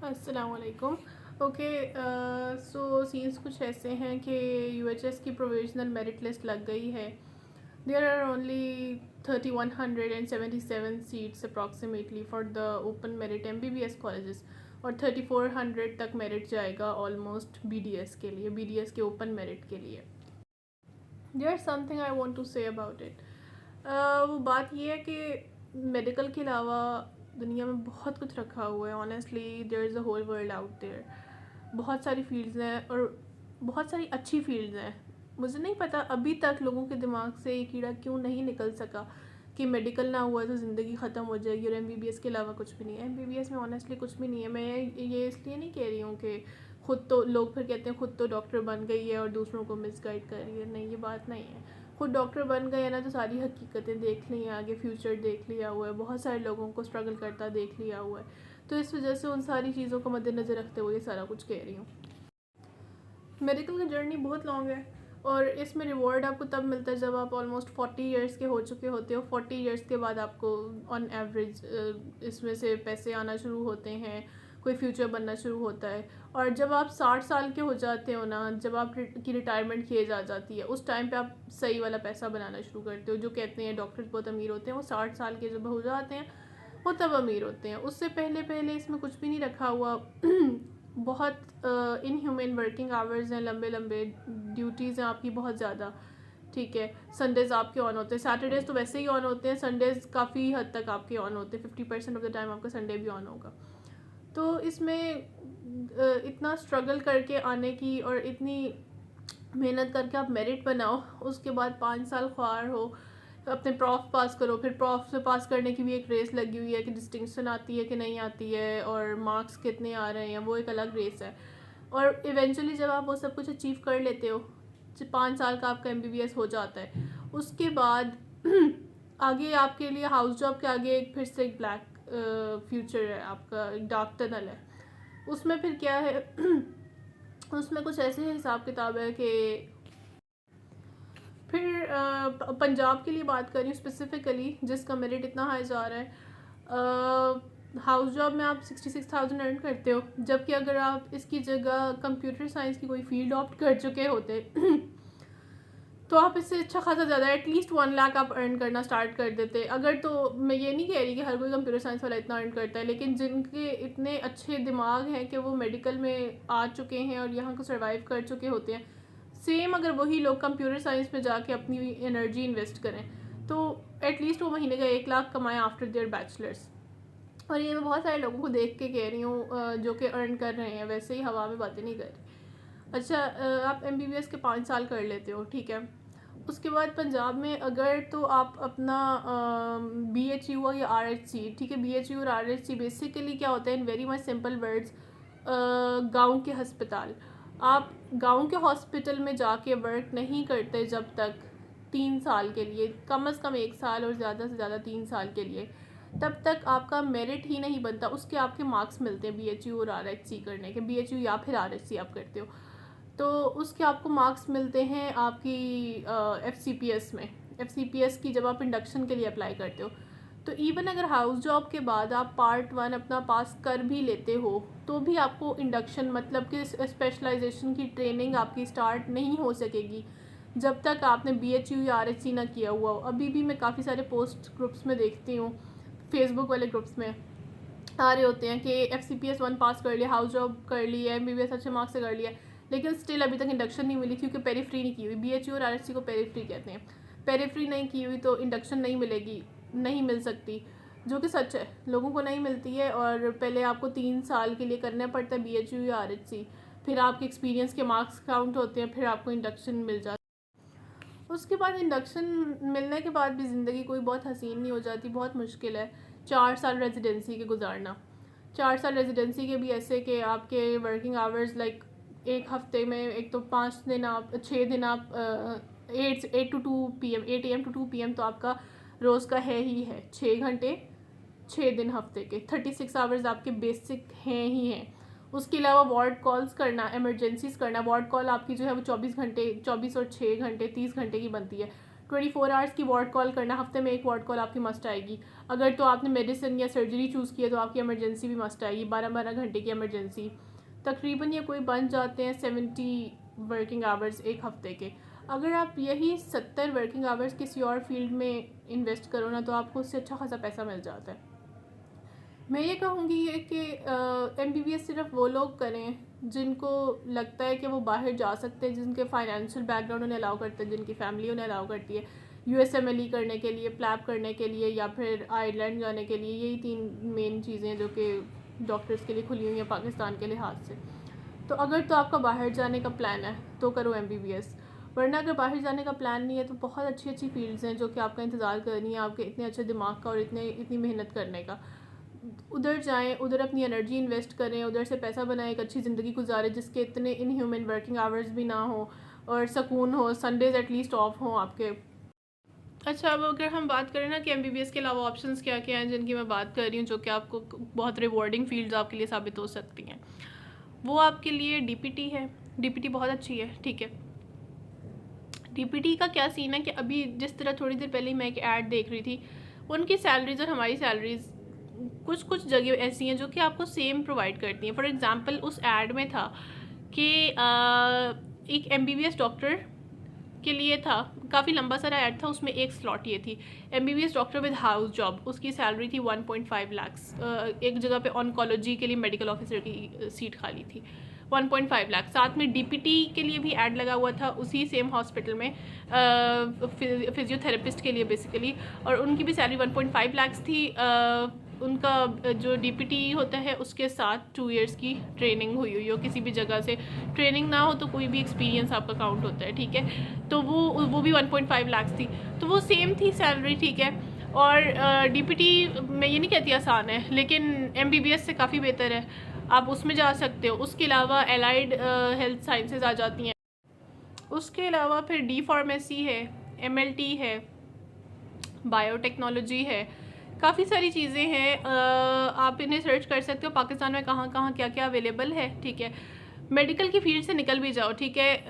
अस्सलामुअलैकुम। ओके, सो सीन्स कुछ ऐसे हैं कि यूएचएस की प्रोविजनल मेरिट लिस्ट लग गई है। There are only 3177 seats approximately for the open merit MBBS colleges और 3400 तक मेरिट जाएगा ऑलमोस्ट बीडीएस के लिए, बीडीएस के ओपन मेरिट के लिए। There something I want to say about it. वो बात ये है कि मेडिकल के अलावा दुनिया में बहुत कुछ रखा हुआ है। Honestly there is a whole world out there. बहुत सारी फील्ड्स हैं और बहुत सारी अच्छी फील्ड्स हैं। मुझे नहीं पता अभी तक लोगों के दिमाग से ये कीड़ा क्यों नहीं निकल सका कि मेडिकल ना हुआ तो ज़िंदगी ख़त्म हो जाएगी और एमबीबीएस के अलावा कुछ भी नहीं है। एमबीबीएस में ऑनेस्टली कुछ भी नहीं है। मैं ये इसलिए नहीं कह रही हूँ कि खुद तो लोग फिर कहते हैं खुद तो डॉक्टर बन गई है और दूसरों को मिसगाइड कर रही है। नहीं, ये बात नहीं है। खुद डॉक्टर बन गए हैं ना तो सारी हकीकतें देख ली हैं, आगे फ्यूचर देख लिया हुआ है, बहुत सारे लोगों को स्ट्रगल करता देख लिया हुआ है। तो इस वजह से उन सारी चीज़ों को मद्देनज़र रखते हुए ये सारा कुछ कह रही हूँ। मेडिकल की जर्नी बहुत लॉन्ग है और इसमें रिवॉर्ड आपको तब मिलता है जब आप ऑलमोस्ट 40 ईयर्स के हो चुके होते हो। 40 ईयर्स के बाद आपको ऑन एवरेज इसमें से पैसे आना शुरू होते हैं, कोई फ्यूचर बनना शुरू होता है। और जब आप 60 साल के हो जाते हो ना, जब आप की रिटायरमेंट की एज आ जाती है, उस टाइम पे आप सही वाला पैसा बनाना शुरू करते हो। जो कहते हैं डॉक्टर बहुत अमीर होते हैं, वो 60 साल के जब हो जाते हैं वो तब अमीर होते हैं। उससे पहले पहले इसमें कुछ भी नहीं रखा हुआ। बहुत इनह्यूमन वर्किंग आवर्स हैं, लंबे लंबे ड्यूटीज़ हैं आपकी बहुत ज़्यादा। ठीक है, संडेज़ आपके ऑन होते हैं, सैटरडेज़ तो वैसे ही ऑन होते हैं, संडेज़ काफ़ी हद तक आपके ऑन होते हैं। 50% ऑफ द टाइम आपका संडे भी ऑन होगा। तो इसमें इतना स्ट्रगल करके आने की और इतनी मेहनत करके आप मेरिट बनाओ, उसके बाद 5 साल ख्वार हो, अपने प्रॉफ पास करो, फिर प्रॉफ से पास करने की भी एक रेस लगी हुई है कि डिस्टिंक्शन आती है कि नहीं आती है और मार्क्स कितने आ रहे हैं, वो एक अलग रेस है। और इवेंचुअली जब आप वो सब कुछ अचीव कर लेते हो, 5 साल का आपका एमबीबीएस हो जाता है, उसके बाद आगे आपके लिए हाउस जॉब के आगे एक फिर से एक ब्लैक फ्यूचर है आपका, एक डार्क टनल है। उसमें फिर क्या है उसमें कुछ ऐसे हिसाब किताब है कि फिर पंजाब के लिए बात करें स्पेसिफिकली, जिसका मेरिट इतना हाई जा रहा है, हाउस जॉब में आप 66,000 अर्न करते हो, जबकि अगर आप इसकी जगह कंप्यूटर साइंस की कोई फील्ड ऑप्ट कर चुके होते तो आप इससे अच्छा खासा ज़्यादा एटलीस्ट 1 लाख आप अर्न करना स्टार्ट कर देते। अगर तो मैं ये नहीं कह रही कि हर कोई कंप्यूटर साइंस वाला इतना अर्न करता है, लेकिन जिनके इतने अच्छे दिमाग हैं कि वो मेडिकल में आ चुके हैं और यहाँ को सर्वाइव कर चुके होते हैं, सेम अगर वही लोग कंप्यूटर साइंस में जाके अपनी एनर्जी इन्वेस्ट करें तो एटलीस्ट वो महीने का 1 लाख कमाएं आफ्टर देयर बैचलर्स। और ये मैं बहुत सारे लोगों को देख के कह रही हूँ जो कि अर्न कर रहे हैं, वैसे ही हवा में बातें नहीं कर रही। अच्छा, आप एमबीबीएस के 5 साल कर लेते हो, ठीक है। उसके बाद पंजाब में अगर तो आप अपना बीएचयू या आरएचसी, ठीक है, बीएचयू और आरएचसी बेसिकली क्या होता है in very much simple words, गांव के अस्पताल। आप गांव के हॉस्पिटल में जाके वर्क नहीं करते जब तक 3 साल के लिए, कम से कम 1 साल और ज़्यादा से ज़्यादा 3 साल के लिए, तब तक आपका मेरिट ही नहीं बनता। उसके आपके मार्क्स मिलते हैं बीएचयू और आरएचसी करने के, बीएचयू या फिर आरएचसी आप करते हो तो उसके आपको मार्क्स मिलते हैं आपकी एफसीपीएस में। एफसीपीएस की जब आप इंडक्शन के लिए अप्लाई करते हो, तो इवन अगर हाउस जॉब के बाद आप पार्ट 1 अपना पास कर भी लेते हो तो भी आपको इंडक्शन मतलब कि स्पेशलाइजेशन की ट्रेनिंग आपकी स्टार्ट नहीं हो सकेगी जब तक आपने बीएचयू या आरएचसी ना किया हुआ हो। अभी भी मैं काफ़ी सारे पोस्ट ग्रुप्स में देखती हूँ, फेसबुक वाले ग्रुप्स में आ रहे होते हैं कि एफसीपीएस 1 पास कर लिया, हाउस जॉब कर ली है, एमबीबीएस अच्छे मार्क्स से कर लिया, लेकिन स्टिल अभी तक इंडक्शन नहीं मिली क्योंकि पेरीफ्री नहीं की हुई। बीएचयू और आरएचसी को पेरीफ्री कहते हैं। पेरीफ्री नहीं की हुई तो इंडक्शन नहीं मिलेगी, नहीं मिल सकती, जो कि सच है, लोगों को नहीं मिलती है। और पहले आपको 3 साल के लिए करना पड़ता है बीएचयू या आरएचसी, फिर आपके एक्सपीरियंस के मार्क्स काउंट होते हैं, फिर आपको इंडक्शन मिल जाता है। उसके बाद इंडक्शन मिलने के बाद भी ज़िंदगी कोई बहुत हसीन नहीं हो जाती, बहुत मुश्किल है 4 साल रेजिडेंसी के गुजारना। 4 साल रेजिडेंसी के भी ऐसे कि आपके वर्किंग आवर्स लाइक एक हफ्ते में एक तो 5 दिन आप 6 दिन आप 8 to 2 PM 8 AM to 2 PM तो आपका रोज़ का है ही है 6 घंटे, 6 दिन हफ्ते के 36 आवर्स आपके बेसिक हैं ही हैं। उसके अलावा वार्ड कॉल्स करना, इमरजेंसीज करना। वार्ड कॉल आपकी जो है वो 24 घंटे, 24 और 6 घंटे 30 घंटे की बनती है। 24 आवर्स की वार्ड कॉल करना, हफ्ते में एक वार्ड कॉल आपकी मस्ट आएगी। अगर तो आपने मेडिसिन या सर्जरी चूज़ की है तो आपकी इमरजेंसी भी मस्ट आएगी, 12-12 घंटे की इमरजेंसी। तकरीबन ये कोई बन जाते हैं 70 वर्किंग आवर्स एक हफ़्ते के। अगर आप यही 70 वर्किंग आवर्स किसी और फील्ड में इन्वेस्ट करो ना तो आपको उससे अच्छा खासा पैसा मिल जाता है। मैं ये कहूँगी ये कि MBBS सिर्फ वो लोग करें जिनको लगता है कि वो बाहर जा सकते हैं, जिनके फाइनेंशियल बैकग्राउंड उन्हें अलाउ करते हैं, जिनकी फैमिली उन्हें अलाउ करती है USMLE करने के लिए, प्लैप करने के लिए या फिर आयरलैंड जाने के लिए। यही 3 मेन चीज़ें जो कि डॉक्टर्स के लिए खुली हुई हैं पाकिस्तान के लिहाज से। तो अगर तो आपका बाहर जाने का प्लान है तो करो MBBS, वरना अगर बाहर जाने का प्लान नहीं है तो बहुत अच्छी अच्छी फील्ड्स हैं जो कि आपका इंतज़ार कर रही हैं आपके इतने अच्छे दिमाग का और इतनी मेहनत करने का। उधर जाएं, उधर अपनी एनर्जी इन्वेस्ट करें, उधर से पैसा बनाएं, एक अच्छी ज़िंदगी गुजारें जिसके इतने इनह्यूमन वर्किंग आवर्स भी ना हो और सुकून हो, संडेज़ एटलीस्ट ऑफ हों आपके। अच्छा, अब अगर हम बात करें ना कि MBBS के अलावा ऑप्शंस क्या क्या हैं जिनकी मैं बात कर रही हूँ जो कि आपको बहुत रिवॉर्डिंग फील्ड्स आपके लिए साबित हो सकती हैं, वो आपके लिए DPT है। DPT बहुत अच्छी है, ठीक है। DPT का क्या सीन है कि अभी जिस तरह थोड़ी देर पहले मैं एक ऐड देख रही थी, उनकी सैलरीज़ और हमारी सैलरीज़ कुछ जगह ऐसी हैं जो कि आपको सेम प्रोवाइड करती हैं। फॉर एग्ज़ाम्पल उस ऐड में था कि एक MBBS डॉक्टर के लिए था, काफ़ी लंबा सारा ऐड था, उसमें एक स्लॉट ये थी MBBS doctor with house job. उसकी सैलरी थी 1.5 लाख। एक जगह पे ऑन्कोलॉजी के लिए मेडिकल ऑफिसर की सीट खाली थी, 1.5 लाख। साथ में DPT के लिए भी ऐड लगा हुआ था उसी सेम हॉस्पिटल में, फिजियोथेरेपिस्ट के लिए बेसिकली, और उनकी भी सैलरी 1.5 लाख थी। उनका जो DPT होता है उसके साथ 2 इयर्स की ट्रेनिंग हुई हो, किसी भी जगह से ट्रेनिंग ना हो तो कोई भी एक्सपीरियंस आपका काउंट होता है, ठीक है। तो वो भी 1.5 लाख थी, तो वो सेम थी सैलरी, ठीक है। और DPT मैं ये नहीं कहती आसान है, लेकिन MBBS से काफ़ी बेहतर है, आप उसमें जा सकते हो। उसके अलावा एलाइड हेल्थ साइंसेज आ जाती हैं, उसके अलावा फिर D फार्मेसी है, MLT है, बायोटेक्नोलॉजी है, काफ़ी सारी चीज़ें हैं। आप इन्हें सर्च कर सकते हो पाकिस्तान में कहाँ कहाँ क्या क्या अवेलेबल है, ठीक है। मेडिकल की फील्ड से निकल भी जाओ, ठीक है,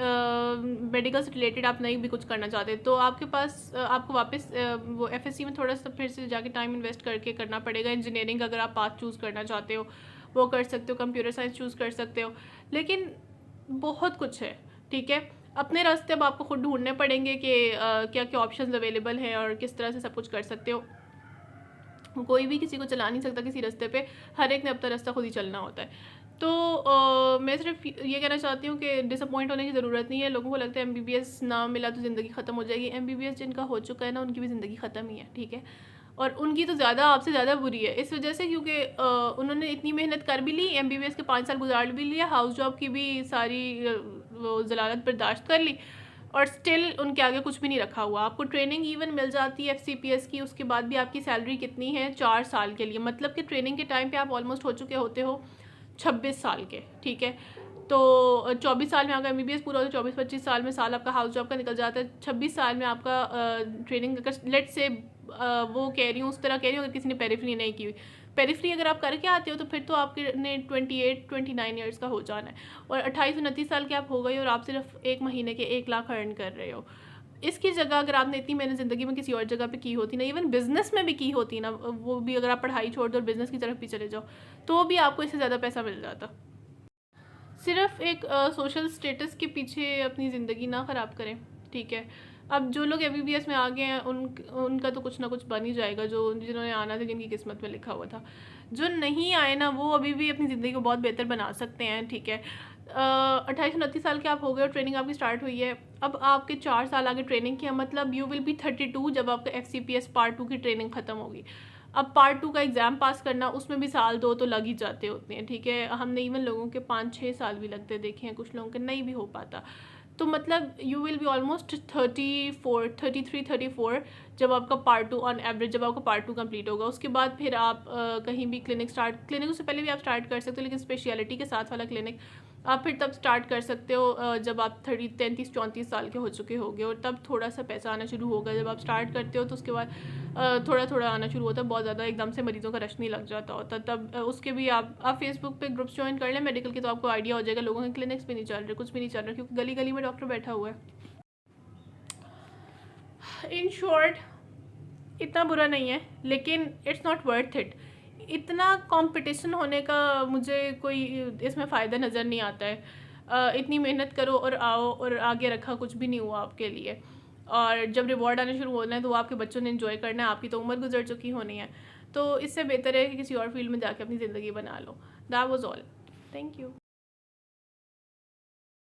मेडिकल से रिलेटेड आप नहीं भी कुछ करना चाहते तो आपके पास आपको वापस वो FSC में थोड़ा सा फिर से जाके टाइम इन्वेस्ट करके करना पड़ेगा। इंजीनियरिंग अगर आप पाथ चूज़ करना चाहते हो वो कर सकते हो, कंप्यूटर साइंस चूज़ कर सकते हो, लेकिन बहुत कुछ है, ठीक है। अपने रास्ते अब आपको खुद ढूंढने पड़ेंगे कि क्या क्या ऑप्शंस अवेलेबल हैं और किस तरह से सब कुछ कर सकते हो। कोई भी किसी को चला नहीं सकता किसी रास्ते पे, हर एक ने अपना रास्ता खुद ही चलना होता है। तो मैं सिर्फ ये कहना चाहती हूँ कि डिसअपॉइंट होने की ज़रूरत नहीं है। लोगों को लगता है MBBS ना मिला तो ज़िंदगी ख़त्म हो जाएगी। MBBS जिनका हो चुका है ना उनकी भी ज़िंदगी ख़त्म ही है, ठीक है, और उनकी तो ज़्यादा आपसे ज़्यादा बुरी है इस वजह से क्योंकि उन्होंने इतनी मेहनत कर भी ली, MBBS के 5 साल गुजार भी लिया, हाउस जॉब की भी सारी वो जलालत बर्दाश्त कर ली, और स्टिल उनके आगे कुछ भी नहीं रखा हुआ। आपको ट्रेनिंग इवन मिल जाती है FCPS की, उसके बाद भी आपकी सैलरी कितनी है 4 साल के लिए, मतलब कि ट्रेनिंग के टाइम पे आप ऑलमोस्ट हो चुके होते हो 26 साल के, ठीक है। तो 24 साल में आपका MBBS पूरा होता है, 24-25 साल में साल आपका हाउस जॉब का निकल जाता है, 26 साल में आपका ट्रेनिंग, अगर लेट से वो कह रही हूँ उस तरह कह रही हूँ, अगर किसी ने पेरिफ्री नहीं की हुई, पेरिफ्री अगर आप करके आते हो तो फिर तो आपके ने 28-29 ईयर्स का हो जाना है, और 28-29 साल के आप हो गए और आप सिर्फ एक महीने के 1 लाख अर्न कर रहे हो। इसकी जगह अगर आपने इतनी मेहनत ज़िंदगी में किसी और जगह पे की होती ना, इवन बिज़नेस में भी की होती ना, वो भी अगर आप पढ़ाई छोड़ दो और बिज़नेस की तरफ भी चले जाओ तो भी आपको इससे ज़्यादा पैसा मिल जाता। सिर्फ एक सोशल स्टेटस के पीछे अपनी ज़िंदगी ना ख़राब करें, ठीक है। अब जो लोग MBBS में आ गए हैं उनका तो कुछ ना कुछ बन ही जाएगा, जो जिन्होंने आना था जिनकी किस्मत में लिखा हुआ था। जो नहीं आए ना वो अभी भी अपनी ज़िंदगी को बहुत बेहतर बना सकते हैं, ठीक है। 28-29 साल के आप हो गए और ट्रेनिंग आपकी स्टार्ट हुई है, अब आपके 4 साल आगे ट्रेनिंग किया, मतलब यू विल बी 32 जब आपका FCPS पार्ट 2 की ट्रेनिंग ख़त्म होगी। अब पार्ट 2 का एग्ज़ाम पास करना, उसमें भी साल 2 तो लग ही जाते होते हैं, ठीक है। हमने इवन लोगों के 5-6 साल भी लगते देखे हैं, कुछ लोगों के नहीं भी हो पाता। तो मतलब यू विल बी ऑलमोस्ट 33-34 जब आपका पार्ट 2 ऑन एवरेज, जब आपका पार्ट 2 कंप्लीट होगा। उसके बाद फिर आप कहीं भी क्लिनिक उससे पहले भी आप स्टार्ट कर सकते हो, लेकिन स्पेशलिटी के साथ वाला क्लिनिक आप फिर तब स्टार्ट कर सकते हो जब आप 33-34 साल के हो चुके होंगे, और तब थोड़ा सा पैसा आना शुरू होगा। जब आप स्टार्ट करते हो तो उसके बाद थोड़ा थोड़ा आना शुरू होता है, बहुत ज़्यादा एकदम से मरीज़ों का रश नहीं लग जाता होता। तब उसके भी आप फेसबुक पे ग्रुप्स ज्वाइन कर लें मेडिकल के, तो आपको आइडिया हो जाएगा। लोगों के क्लिनिक्स भी नहीं चल रहे, कुछ भी नहीं चल रहा, क्योंकि गली गली में डॉक्टर बैठा हुआ है। इन शॉर्ट इतना बुरा नहीं है, लेकिन इट्स नॉट वर्थ इट। इतना कंपटीशन होने का मुझे कोई इसमें फ़ायदा नज़र नहीं आता है। इतनी मेहनत करो और आओ, और आगे रखा कुछ भी नहीं हुआ आपके लिए, और जब रिवॉर्ड आने शुरू होना है तो वो आपके बच्चों ने एंजॉय करना है, आपकी तो उम्र गुजर चुकी होनी है। तो इससे बेहतर है कि किसी और फील्ड में जाके अपनी ज़िंदगी बना लो। That was all. Thank you.